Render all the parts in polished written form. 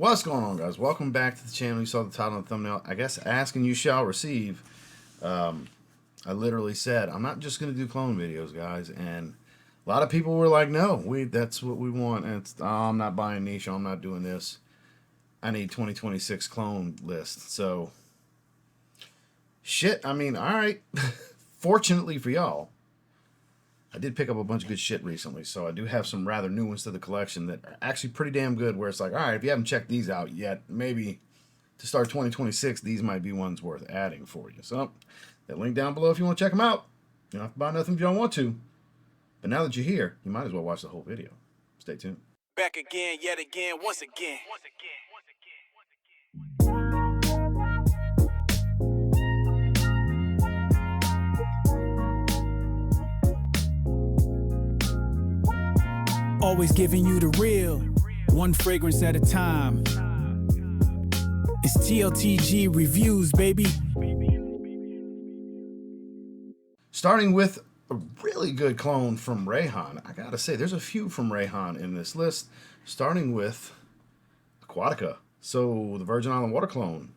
What's going on, guys? Welcome back to the channel. You saw the title and the thumbnail. I guess ask and you shall receive. I literally said I'm not just going to do clone videos, guys, and a lot of people were like, no, that's what we want, and it's, oh, I'm not buying niche, I'm not doing this. I need 2026 clone list. So shit, I mean, all right. Fortunately for y'all, I did pick up a bunch of good shit recently, so I do have some rather new ones to the collection that are actually pretty damn good, where it's like, all right, if you haven't checked these out yet, maybe to start 2026, these might be ones worth adding for you. So, that link down below if you want to check them out. You don't have to buy nothing if you don't want to. But now that you're here, you might as well watch the whole video. Stay tuned. Back again, yet again, once again. Always giving you the real, one fragrance at a time. It's TLTG reviews, baby. Starting with a really good clone from Rayhaan. I gotta say, there's a few from Rayhaan in this list. Starting with Aquatica. So, the Virgin Island water clone.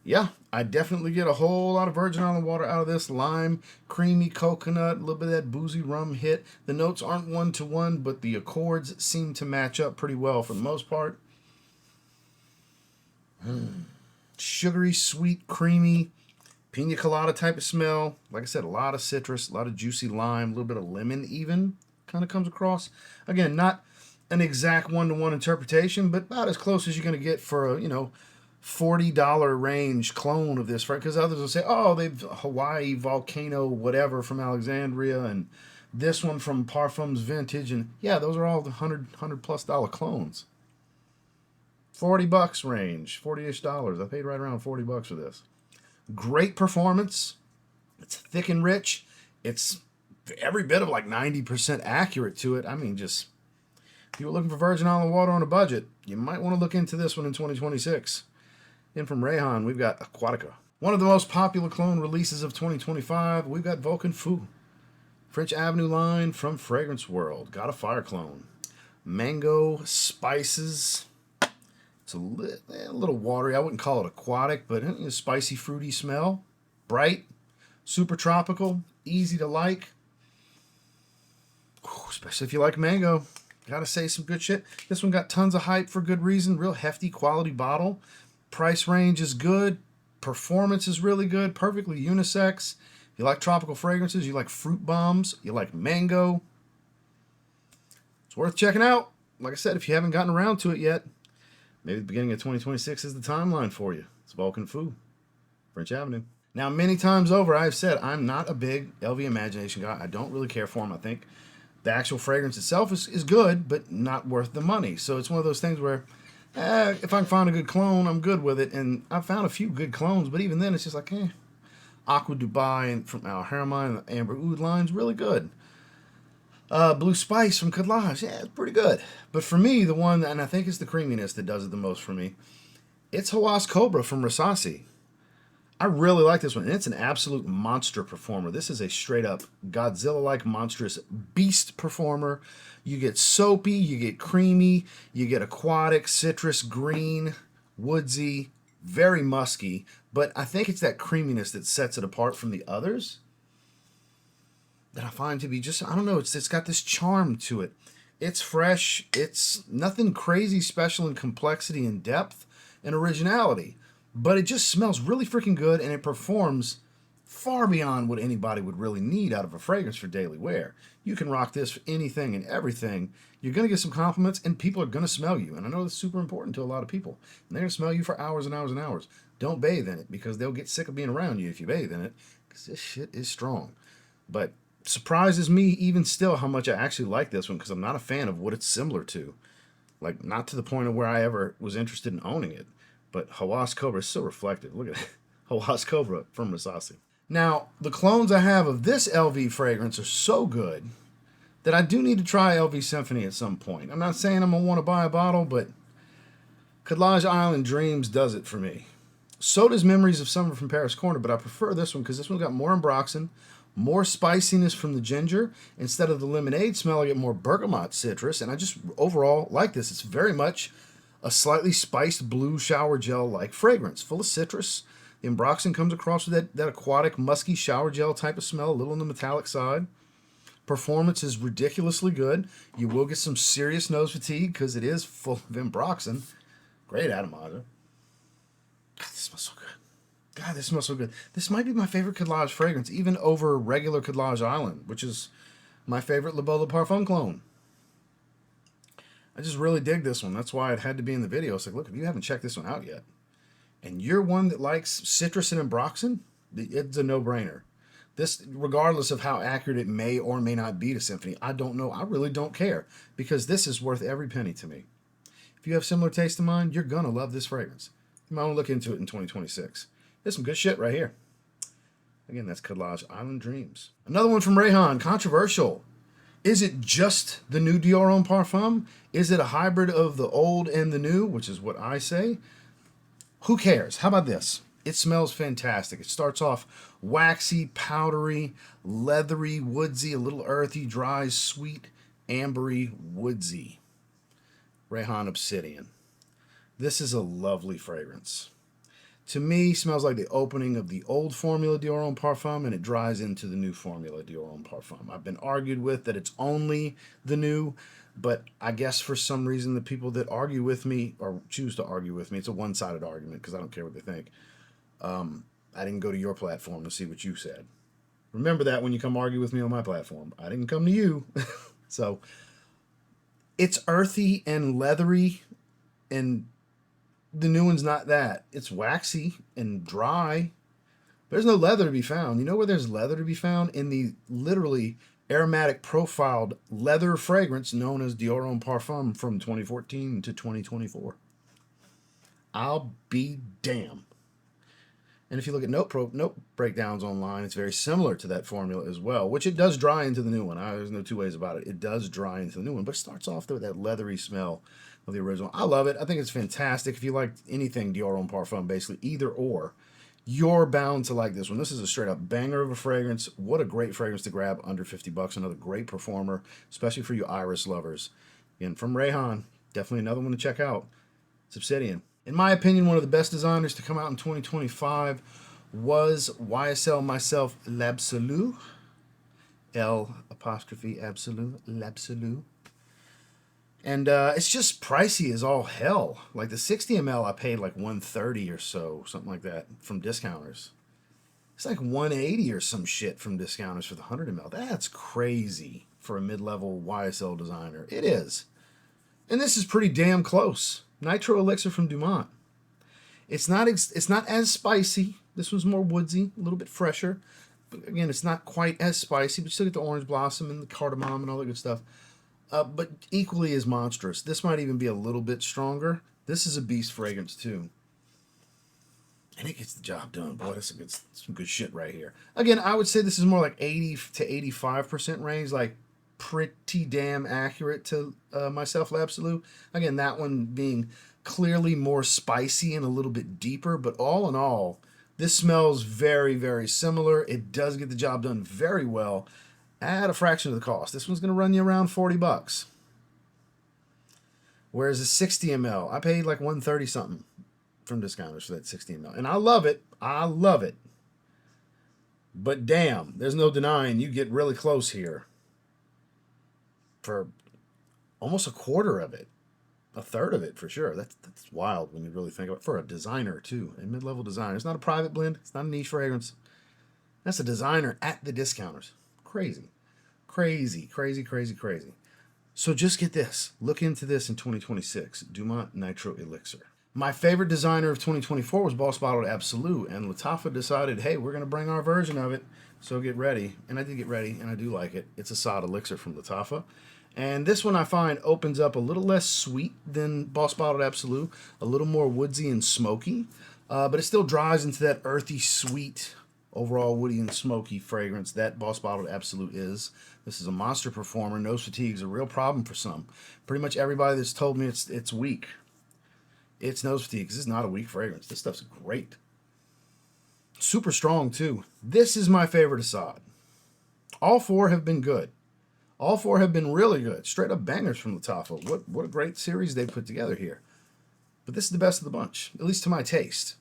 Yeah, I definitely get a whole lot of Virgin Island water out of this. Lime, creamy coconut, a little bit of that boozy rum hit. The notes aren't one-to-one, but the accords seem to match up pretty well for the most part. Sugary, sweet, creamy, pina colada type of smell. Like I said, a lot of citrus, a lot of juicy lime, a little bit of lemon even kind of comes across. Again, not an exact one-to-one interpretation, but about as close as you're going to get for a, $40 range clone of this, right? Because others will say, oh, they've Hawaii volcano whatever from Alexandria, and this one from Parfums Vintage, and yeah, those are all the $100+ clones. $40 range, $40-ish. I paid right around $40 for this. Great performance. It's thick and rich. It's every bit of like 90% accurate to it. I mean, just if you're looking for Virgin Island water on a budget, you might want to look into this one in 2026. And from Rayhaan, we've got Aquatica. One of the most popular clone releases of 2025, we've got Vulcan Fou. French Avenue line from Fragrance World. Got a fire clone. Mango, spices. It's a little watery. I wouldn't call it aquatic, but a spicy, fruity smell. Bright, super tropical, easy to like. Especially if you like mango. Gotta say some good shit. This one got tons of hype for good reason. Real hefty quality bottle. Price range is good. Performance is really good. Perfectly unisex. If you like tropical fragrances, you like fruit bombs, you like mango, it's worth checking out. Like I said, if you haven't gotten around to it yet, maybe the beginning of 2026 is the timeline for you. It's Vulcan Fou, French Avenue. Now, many times over, I've said I'm not a big LV Imagination guy. I don't really care for them. I think the actual fragrance itself is good, but not worth the money. So it's one of those things where if I can find a good clone, I'm good with it. And I've found a few good clones, but even then, it's just like, Aqua Dubai and from Al Haramain, the Amber Oud line's really good. Blue Spice from Kallage, yeah, it's pretty good. But for me, the one, and I think it's the creaminess that does it the most for me, it's Hawas Kobra from Rasasi. I really like this one, and it's an absolute monster performer. This is a straight-up Godzilla-like monstrous beast performer. You get soapy, you get creamy, you get aquatic, citrus, green, woodsy, very musky, but I think it's that creaminess that sets it apart from the others that I find to be just, I don't know, it's got this charm to it. It's fresh, it's nothing crazy special in complexity and depth and originality. But it just smells really freaking good, and it performs far beyond what anybody would really need out of a fragrance for daily wear. You can rock this for anything and everything. You're going to get some compliments, and people are going to smell you. And I know that's super important to a lot of people. And they're going to smell you for hours and hours and hours. Don't bathe in it, because they'll get sick of being around you if you bathe in it, because this shit is strong. But surprises me even still how much I actually like this one, because I'm not a fan of what it's similar to. Like, not to the point of where I ever was interested in owning it. But Hawas Kobra is so reflective. Look at it. Hawas Kobra from Rasasi. Now, the clones I have of this LV fragrance are so good that I do need to try LV Symphony at some point. I'm not saying I'm going to want to buy a bottle, but Khadlaj Island Dreams does it for me. So does Memories of Summer from Paris Corner, but I prefer this one because this one got more ambroxan, more spiciness from the ginger. Instead of the lemonade smell, I get more bergamot citrus, and I just overall like this. It's very much A slightly spiced blue shower gel-like fragrance, full of citrus. The Ambroxan comes across with that aquatic, musky shower gel type of smell, a little on the metallic side. Performance is ridiculously good. You will get some serious nose fatigue because it is full of Ambroxan. Great atomizer. God, this smells so good. God, this smells so good. This might be my favorite Khadlaj fragrance, even over regular Khadlaj Island, which is my favorite Le Beau Le Parfum clone. I just really dig this one. That's why it had to be in the video. It's like, look, if you haven't checked this one out yet, and you're one that likes citrus and Ambroxan, it's a no-brainer. This, regardless of how accurate it may or may not be to Symphony, I don't know. I really don't care, because this is worth every penny to me. If you have similar taste to mine, you're going to love this fragrance. You might want to look into it in 2026. There's some good shit right here. Again, that's Kallage Island Dreams. Another one from Rayhaan, controversial. Is it just the new Dior Homme Parfum? Is it a hybrid of the old and the new, which is what I say? Who cares? How about this? It smells fantastic. It starts off waxy, powdery, leathery, woodsy, a little earthy, dry, sweet, ambery, woodsy. Rayhaan Obsidian. This is a lovely fragrance. To me, smells like the opening of the old formula Dior Homme Parfum, and it dries into the new formula Dior Homme Parfum. I've been argued with that it's only the new, but I guess for some reason the people that argue with me, or choose to argue with me, it's a one-sided argument because I don't care what they think. I didn't go to your platform to see what you said. Remember that when you come argue with me on my platform. I didn't come to you. So, it's earthy and leathery, and the new one's not that. It's waxy and dry. There's no leather to be found. You know where there's leather to be found? In the literally aromatic profiled leather fragrance known as Dior Homme Parfum from 2014 to 2024. I'll be damned. And if you look at note breakdowns online, it's very similar to that formula as well, which it does dry into the new one. There's no two ways about it. It does dry into the new one, but it starts off with that leathery smell of the original. I love it. I think it's fantastic. If you like anything Dior Homme Parfum, basically either or, you're bound to like this one. This is a straight up banger of a fragrance. What a great fragrance to grab under 50 bucks. Another great performer, especially for you iris lovers. Again, from Rayhaan, definitely another one to check out. It's Obsidian. In my opinion, one of the best designers to come out in 2025 was YSL myself, L'Absolu. L''Absolu, L'Absolu. And it's just pricey as all hell. Like the 60 ml, I paid like $130 or so, something like that, from discounters. It's like $180 or some shit from discounters for the 100 ml. That's crazy for a mid-level YSL designer. It is. And this is pretty damn close. Nitro Elixir from Dumont. It's not as spicy. This one's more woodsy, a little bit fresher. But again, it's not quite as spicy, but you still get the orange blossom and the cardamom and all that good stuff. But equally as monstrous. This might even be a little bit stronger. This is a beast fragrance too. And it gets the job done. Boy, that's some good shit right here. Again, I would say this is more like 80 to 85% range, like pretty damn accurate to myself, L'Absolu. Again, that one being clearly more spicy and a little bit deeper, but all in all, this smells very, very similar. It does get the job done very well at a fraction of the cost. This one's going to run you around 40 bucks. Whereas a 60 ml, I paid like 130 something from discounters for that 60 ml. And I love it. I love it. But damn, there's no denying you get really close here for almost a quarter of it. A third of it for sure. That's wild when you really think about it. For a designer too, a mid-level designer. It's not a private blend. It's not a niche fragrance. That's a designer at the discounters. Crazy. Crazy, crazy, crazy, crazy. So just get this. Look into this in 2026. Dumont Nitro Elixir. My favorite designer of 2024 was Boss Bottled Absolute, and Lattafa decided, hey, we're going to bring our version of it, so get ready. And I did get ready, and I do like it. It's Asad Elixir from Lattafa. And this one I find opens up a little less sweet than Boss Bottled Absolute, a little more woodsy and smoky, but it still dries into that earthy, sweet, overall woody and smoky fragrance that Boss Bottled Absolute is. This is a monster performer. Nose fatigue is a real problem for some. Pretty much everybody that's told me it's weak. It's nose fatigue, because it's not a weak fragrance. This stuff's great. Super strong, too. This is my favorite Asad. All four have been good. All four have been really good. Straight up bangers from Lattafa. What a great series they put together here. But this is the best of the bunch, at least to my taste.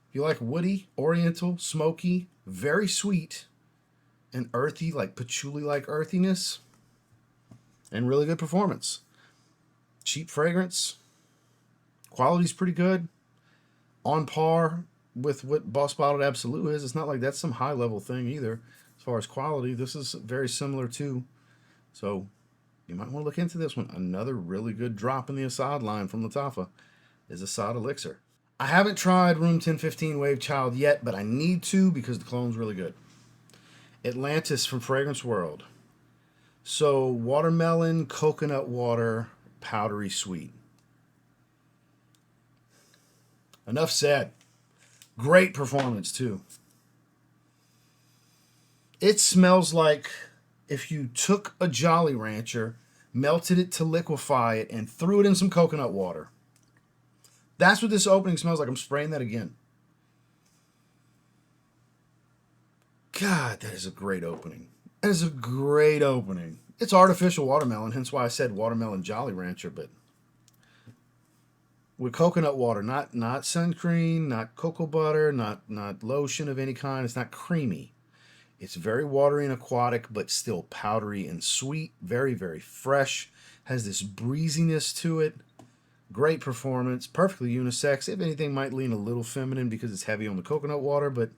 If you like woody, oriental, smoky, very sweet, and earthy, like patchouli-like earthiness, and really good performance. Cheap fragrance. Quality's pretty good. On par with what Boss Bottled Absolute is. It's not like that's some high-level thing either. As far as quality, this is very similar too. So you might want to look into this one. Another really good drop in the Asad line from Lattafa is Asad Elixir. I haven't tried Room 1015 Wave Child yet, but I need to because the cologne's really good. Atlantis from Fragrance World. So watermelon, coconut water, powdery sweet. Enough said. Great performance too. It smells like if you took a Jolly Rancher, melted it to liquefy it, and threw it in some coconut water. That's what this opening smells like. I'm spraying that again. God, that is a great opening. That is a great opening. It's artificial watermelon, hence why I said watermelon Jolly Rancher, but with coconut water, not sun cream, not cocoa butter, not lotion of any kind. It's not creamy. It's very watery and aquatic, but still powdery and sweet. Very, very fresh. Has this breeziness to it. Great performance. Perfectly unisex. If anything, might lean a little feminine because it's heavy on the coconut water, but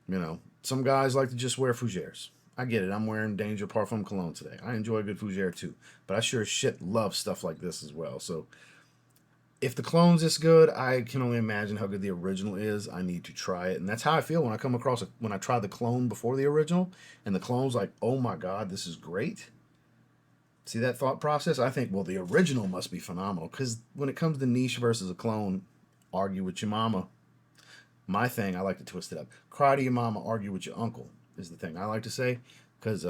you know, some guys like to just wear fougères. I get it. I'm wearing Danger Parfum Cologne today. I enjoy a good fougère too, but I sure as shit love stuff like this as well. So if the clone's this good, I can only imagine how good the original is. I need to try it. And that's how I feel when I come across it. When I try the clone before the original, and the clone's like, oh my God, this is great. See that thought process? I think, well, the original must be phenomenal. Because when it comes to niche versus a clone, argue with your mama. My thing, I like to twist it up. Cry to your mama, argue with your uncle is the thing I like to say. Because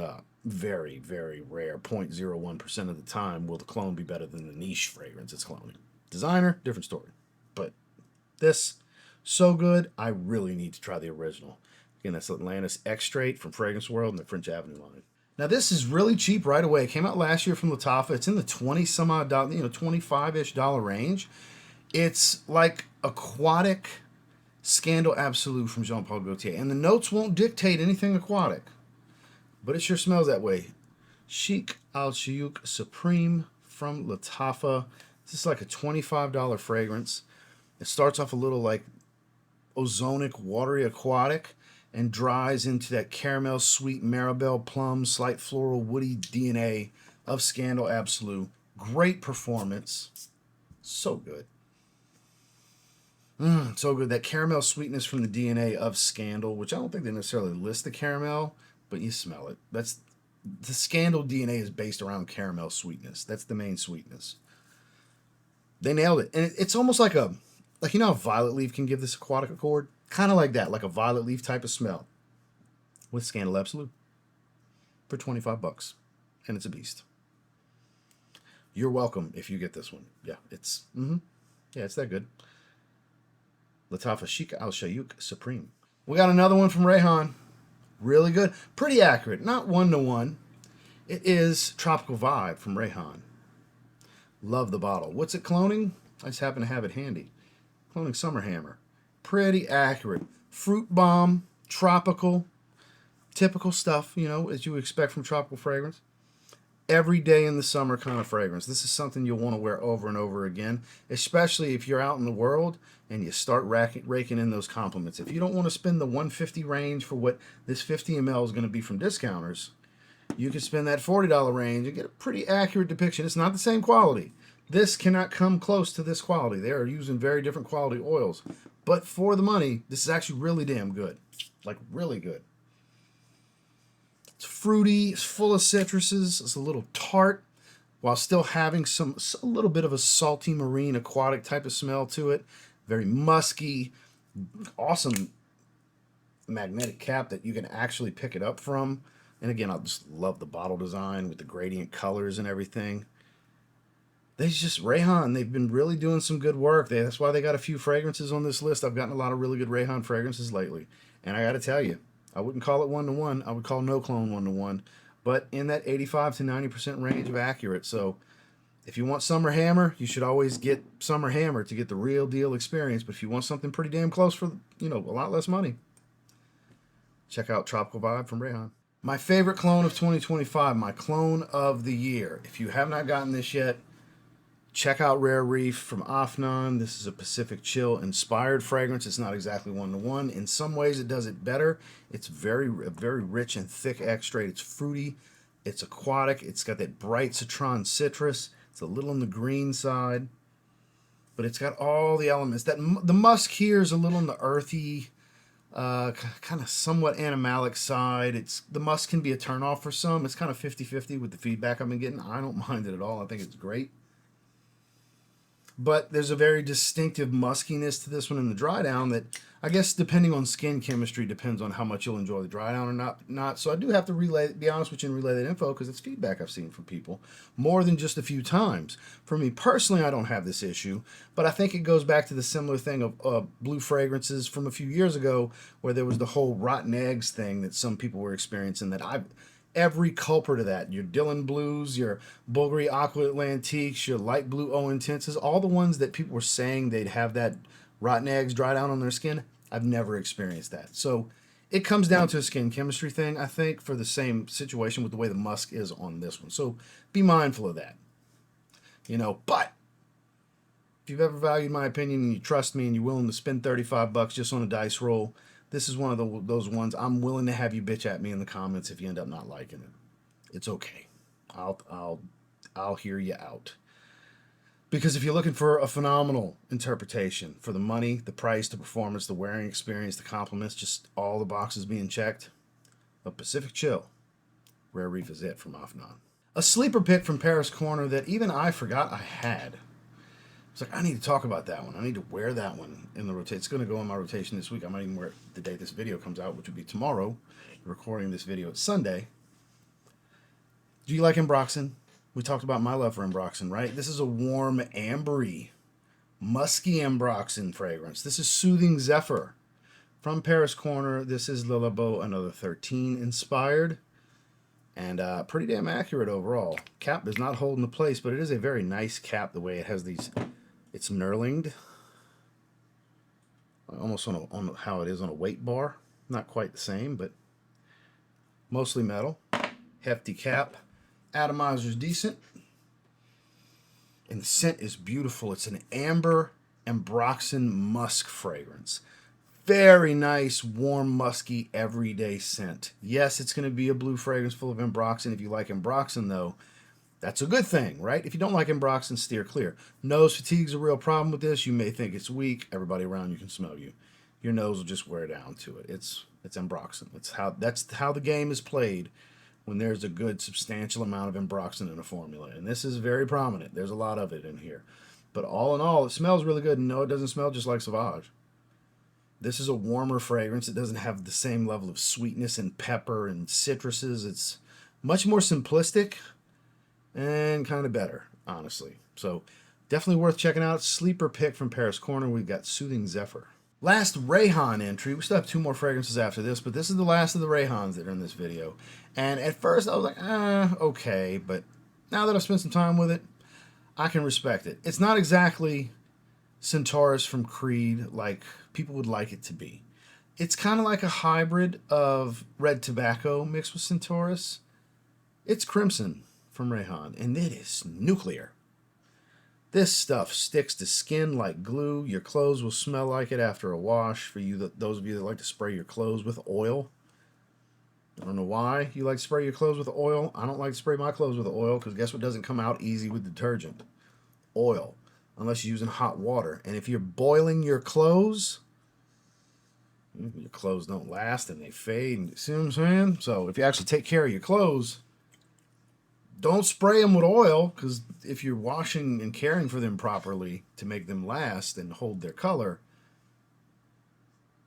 very, very rare, 0.01% of the time, will the clone be better than the niche fragrance it's cloning. Designer, different story. But this, so good, I really need to try the original. Again, that's Atlantis Extrait from Fragrance World and the French Avenue line. Now this is really cheap right away. It came out last year from Lattafa. It's in the 20 some odd dollar, $25-ish range. It's like aquatic Scandal Absolute from Jean Paul Gaultier. And the notes won't dictate anything aquatic. But it sure smells that way. Sheik Al Shuyukh Supreme from Lattafa. This is like a $25 fragrance. It starts off a little like ozonic, watery aquatic and dries into that caramel, sweet Maribel plum, slight floral, woody DNA of Scandal Absolute. Great performance. So good. So good. That caramel sweetness from the DNA of Scandal, which I don't think they necessarily list the caramel, but you smell it. That's the Scandal DNA is based around caramel sweetness. That's the main sweetness. They nailed it. And it's almost like how violet leaf can give this aquatic accord? Kind of like that, like a violet leaf type of smell with Scandal Absolute for $25. And it's a beast. You're welcome if you get this one. Yeah, it's that good. Lattafa Sheik Al Shuyukh Supreme. We got another one from Rayhaan. Really good. Pretty accurate. Not 1-to-1. It is Tropical Vibe from Rayhaan. Love the bottle. What's it cloning? I just happen to have it handy. Cloning Summer Hammer. Pretty accurate. Fruit bomb, tropical, typical stuff, as you expect from tropical fragrance. Every day in the summer kind of fragrance. This is something you'll want to wear over and over again, especially if you're out in the world and you start raking in those compliments. If you don't want to spend the $150 range for what this 50 ml is going to be from discounters, you can spend that $40 range and get a pretty accurate depiction. It's not the same quality. This cannot come close to this quality. They are using very different quality oils. But for the money, this is actually really damn good. Like, really good. It's fruity. It's full of citruses. It's a little tart while still having a little bit of a salty marine aquatic type of smell to it. Very musky. Awesome magnetic cap that you can actually pick it up from. And again, I just love the bottle design with the gradient colors and everything. Rayhaan, they've been really doing some good work. That's why they got a few fragrances on this list. I've gotten a lot of really good Rayhaan fragrances lately. And I got to tell you, I wouldn't call it 1-to-1. I would call no clone 1-to-1. But in that 85 to 90% range of accurate. So If you want Summer Hammer, you should always get Summer Hammer to get the real deal experience. But if you want something pretty damn close for, a lot less money, check out Tropical Vibe from Rayhaan. My favorite clone of 2025, my clone of the year. If you have not gotten this yet, check out Rare Reef from Afnan. This is a Pacific Chill inspired fragrance. It's not exactly one-to-one. In some ways, it does it better. It's very rich and thick extract. It's fruity. It's aquatic. It's got that bright citron citrus. It's a little on the green side, but it's got all the elements. The musk here is a little on the earthy, kind of somewhat animalic side. The musk can be a turnoff for some. It's kind of 50-50 with the feedback I've been getting. I don't mind it at all. I think it's great. But there's a very distinctive muskiness to this one in the dry down that I guess depending on skin chemistry depends on how much you'll enjoy the dry down or not. So I do have to be honest with you and relay that info because it's feedback I've seen from people more than just a few times. For me personally, I don't have this issue, but I think it goes back to the similar thing of blue fragrances from a few years ago where there was the whole rotten eggs thing that some people were experiencing every culprit of that, your Dylan Blues, your Bulgari Aqua Atlantiques, your light blue O Intenses, all the ones that people were saying they'd have that rotten eggs dry down on their skin, I've never experienced that. So it comes down to a skin chemistry thing, I think, for the same situation with the way the musk is on this one. So be mindful of that. But if you've ever valued my opinion and you trust me and you're willing to spend $35 just on a dice roll, this is one of those ones I'm willing to have you bitch at me in the comments if you end up not liking it. It's okay. I'll hear you out. Because if you're looking for a phenomenal interpretation for the money, the price, the performance, the wearing experience, the compliments, just all the boxes being checked, a Pacific Chill, Rare Reef is it from Afnan. A sleeper pick from Paris Corner that even I forgot I had. It's like, I need to talk about that one. I need to wear that one in the rotation. It's going to go in my rotation this week. I might even wear it the day this video comes out, which would be tomorrow. Recording this video, it's Sunday. Do you like Ambroxan? We talked about my love for Ambroxan, right? This is a warm, ambery, musky Ambroxan fragrance. This is Soothing Zephyr from Paris Corner. This is Le Labo Another 13 inspired. And pretty damn accurate overall. Cap is not holding the place, but it is a very nice cap the way it has these. It's knurlinged, almost on how it is on a weight bar. Not quite the same, but mostly metal. Hefty cap. Atomizer's decent. And the scent is beautiful. It's an amber Ambroxan musk fragrance. Very nice, warm, musky, everyday scent. Yes, it's going to be a blue fragrance full of Ambroxan. If you like Ambroxan, though, that's a good thing, right? If you don't like Ambroxan, steer clear. Nose fatigue's a real problem with this. You may think it's weak. Everybody around you can smell you. Your nose will just wear down to it. It's Ambroxan. That's how the game is played when there's a good, substantial amount of Ambroxan in a formula. And this is very prominent. There's a lot of it in here. But all in all, it smells really good. And no, it doesn't smell just like Sauvage. This is a warmer fragrance. It doesn't have the same level of sweetness and pepper and citruses. It's much more simplistic and kind of better, honestly. So definitely worth checking out. Sleeper pick from Paris Corner. We've got Soothing Zephyr. Last Rayhaan entry. We still have 2 more fragrances after this, but this is the last of the Rayhaans that are in this video. And at first I was like, okay. But now that I've spent some time with it, I can respect it. It's not exactly Centaurus from Creed like people would like it to be. It's kind of like a hybrid of Red Tobacco mixed with Centaurus. It's Crimson from Rayhaan, and it is nuclear. This stuff sticks to skin like glue. Your clothes will smell like it after a wash. For you, those of you that like to spray your clothes with oil. I don't know why you like to spray your clothes with oil. I don't like to spray my clothes with oil because guess what doesn't come out easy with detergent? Oil. Unless you're using hot water. And if you're boiling your clothes don't last and they fade. See what I'm saying? So if you actually take care of your clothes, don't spray them with oil, because if you're washing and caring for them properly to make them last and hold their color,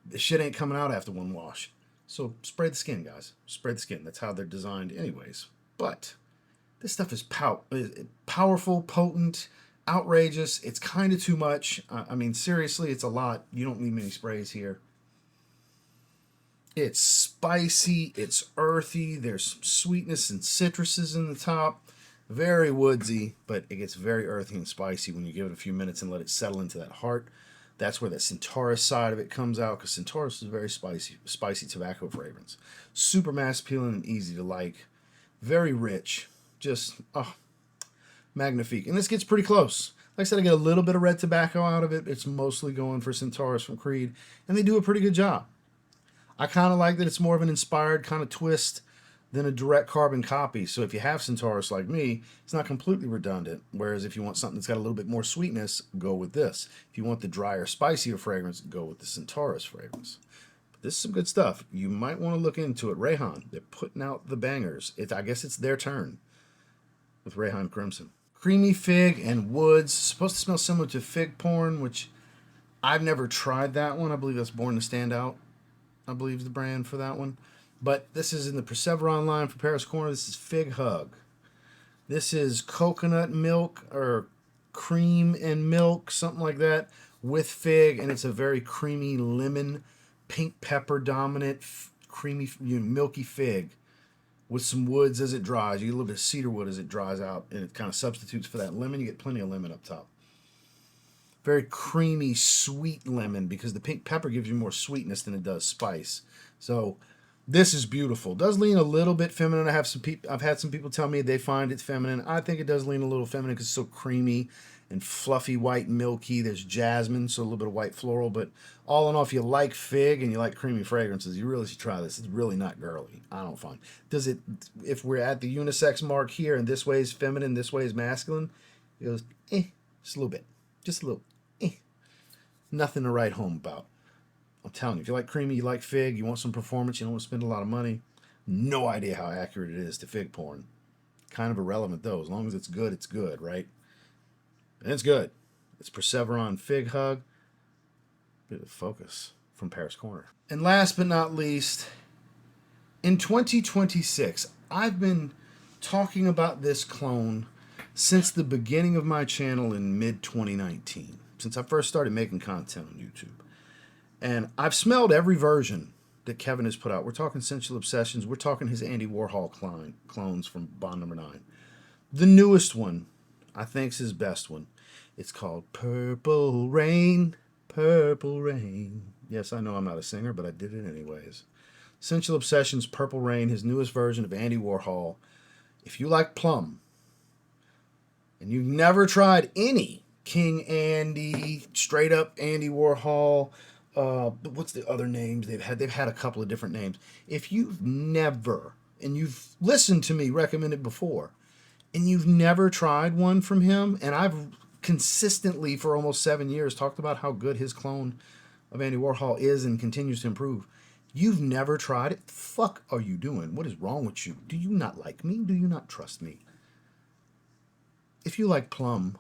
the shit ain't coming out after one wash. So spray the skin, guys. Spray the skin. That's how they're designed anyways. But this stuff is powerful, potent, outrageous. It's kind of too much. I mean, seriously, it's a lot. You don't need many sprays here. It's spicy, it's earthy, there's some sweetness and citruses in the top. Very woodsy, but it gets very earthy and spicy when you give it a few minutes and let it settle into that heart. That's where that Centaurus side of it comes out, because Centaurus is very spicy tobacco fragrance. Super mass appealing and easy to like. Very rich. Just, magnifique. And this gets pretty close. Like I said, I get a little bit of red tobacco out of it. It's mostly going for Centaurus from Creed, and they do a pretty good job. I kind of like that it's more of an inspired kind of twist than a direct carbon copy. So if you have Centaurus like me, it's not completely redundant. Whereas if you want something that's got a little bit more sweetness, go with this. If you want the drier, spicier fragrance, go with the Centaurus fragrance. But this is some good stuff. You might want to look into it. Rayhaan, they're putting out the bangers. I guess it's their turn with Rayhaan Crimson. Creamy fig and woods. Supposed to smell similar to fig porn, which I've never tried that one. I believe that's Born to Stand Out, I believe is the brand for that one. But this is in the Perseviron line for Paris Corner. This is Fig Hug. This is coconut milk or cream and milk, something like that, with fig. And it's a very creamy lemon, pink pepper dominant, creamy, milky fig with some woods as it dries. You get a little bit of cedar wood as it dries out, and it kind of substitutes for that lemon. You get plenty of lemon up top. Very creamy, sweet lemon, because the pink pepper gives you more sweetness than it does spice. So this is beautiful. Does lean a little bit feminine. I've had some people tell me they find it feminine. I think it does lean a little feminine because it's so creamy and fluffy, white, milky. There's jasmine, so a little bit of white floral. But all in all, if you like fig and you like creamy fragrances, you really should try this. It's really not girly, I don't find. Does it? If we're at the unisex mark here, and this way is feminine, this way is masculine, it goes just a little bit, just a little. Nothing to write home about. I'm telling you, if you like creamy, you like fig, you want some performance, you don't want to spend a lot of money, no idea how accurate it is to fig porn. Kind of irrelevant though. As long as it's good, right? And it's good. It's Perseveron Fig Hug. Bit of focus from Paris Corner. And last but not least, in 2026, I've been talking about this clone since the beginning of my channel in mid-2019. Since I first started making content on YouTube. And I've smelled every version that Kevin has put out. We're talking Scentual Obsessions. We're talking his Andy Warhol clones from Bond Number 9. The newest one, I think, is his best one. It's called Purple Rain, Purple Rain. Yes, I know I'm not a singer, but I did it anyways. Scentual Obsessions, Purple Rain, his newest version of Andy Warhol. If you like plum, and you've never tried any King Andy, straight up Andy Warhol, what's the other names they've had? They've had a couple of different names. If you've never, and you've listened to me recommend it before, and you've never tried one from him, and I've consistently for almost 7 years talked about how good his clone of Andy Warhol is and continues to improve. You've never tried it? The fuck are you doing? What is wrong with you? Do you not like me? Do you not trust me? If you like plum,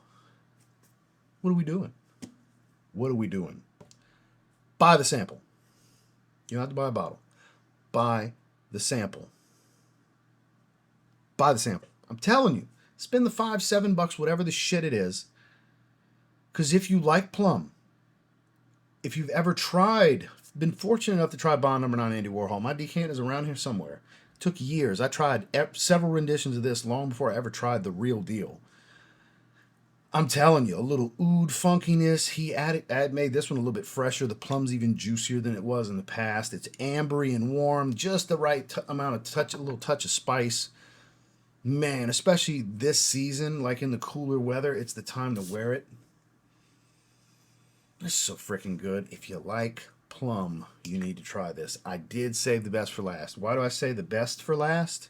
what are we doing? What are we doing? Buy the sample. You don't have to buy a bottle. Buy the sample. Buy the sample. I'm telling you. Spend the $5, $7, whatever the shit it is. Because if you like plum, if you've ever tried, been fortunate enough to try Bond Number 9 Andy Warhol, my decant is around here somewhere. It took years. I tried several renditions of this long before I ever tried the real deal. I'm telling you, a little oud funkiness. He made this one a little bit fresher. The plum's even juicier than it was in the past. It's ambery and warm, just the right amount of touch, a little touch of spice. Man, especially this season, like in the cooler weather, it's the time to wear it. This is so freaking good. If you like plum, you need to try this. I did save the best for last. Why do I say the best for last?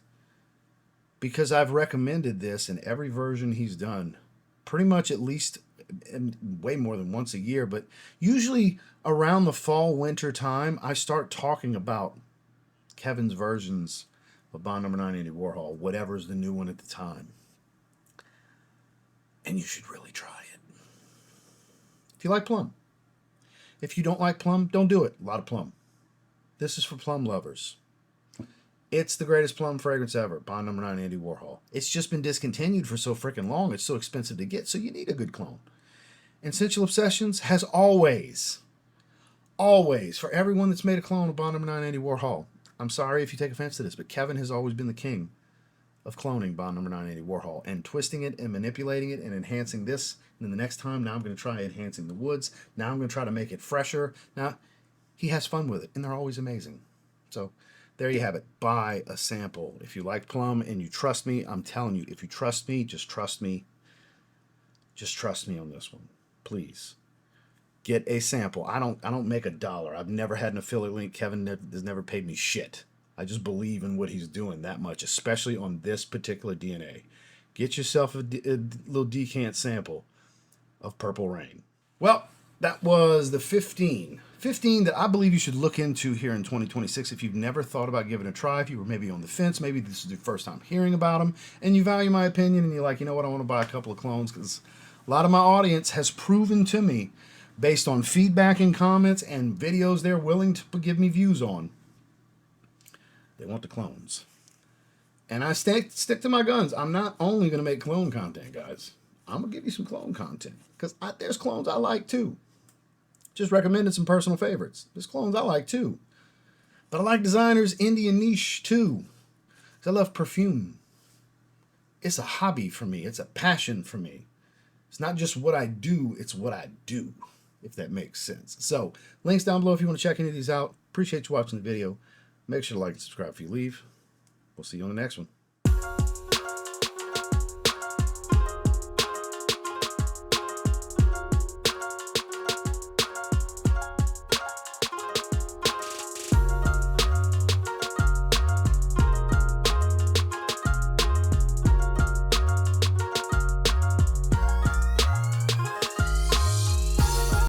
Because I've recommended this in every version he's done. Pretty much at least way more than once a year, but usually around the fall, winter time, I start talking about Kevin's versions of Bond Number 9 Andy Warhol, whatever's the new one at the time. And you should really try it. If you like plum. If you don't like plum, don't do it. A lot of plum. This is for plum lovers. It's the greatest plum fragrance ever, Bond Number 9 Andy Warhol. It's just been discontinued for so freaking long. It's so expensive to get, so you need a good clone. And Scentual Obsessions has always, for everyone that's made a clone of Bond Number 9 Andy Warhol, I'm sorry if you take offense to this, but Kevin has always been the king of cloning Bond number 980 Warhol and twisting it and manipulating it and enhancing this. And then the next time, now I'm going to try enhancing the woods. Now I'm going to try to make it fresher. Now, he has fun with it, and they're always amazing. So there you have it. Buy a sample. If you like plum and you trust me, I'm telling you, if you trust me, just trust me. Just trust me on this one. Please. Get a sample. I don't make $1. I've never had an affiliate link. Kevin has never paid me shit. I just believe in what he's doing that much, especially on this particular DNA. Get yourself a little decant sample of Purple Rain. Well, that was the 15 that I believe you should look into here in 2026 if you've never thought about giving it a try, if you were maybe on the fence, maybe this is your first time hearing about them, and you value my opinion, and you're like, you know what, I want to buy a couple of clones, because a lot of my audience has proven to me, based on feedback and comments and videos they're willing to give me views on, they want the clones. And I stick to my guns. I'm not only going to make clone content, guys. I'm going to give you some clone content. Because there's clones I like too. Just recommended some personal favorites. There's clones I like too. But I like designers, indie, and niche too. Because I love perfume. It's a hobby for me. It's a passion for me. It's not just what I do, it's what I do. If that makes sense. So, links down below if you want to check any of these out. Appreciate you watching the video. Make sure to like and subscribe if you leave. We'll see you on the next one.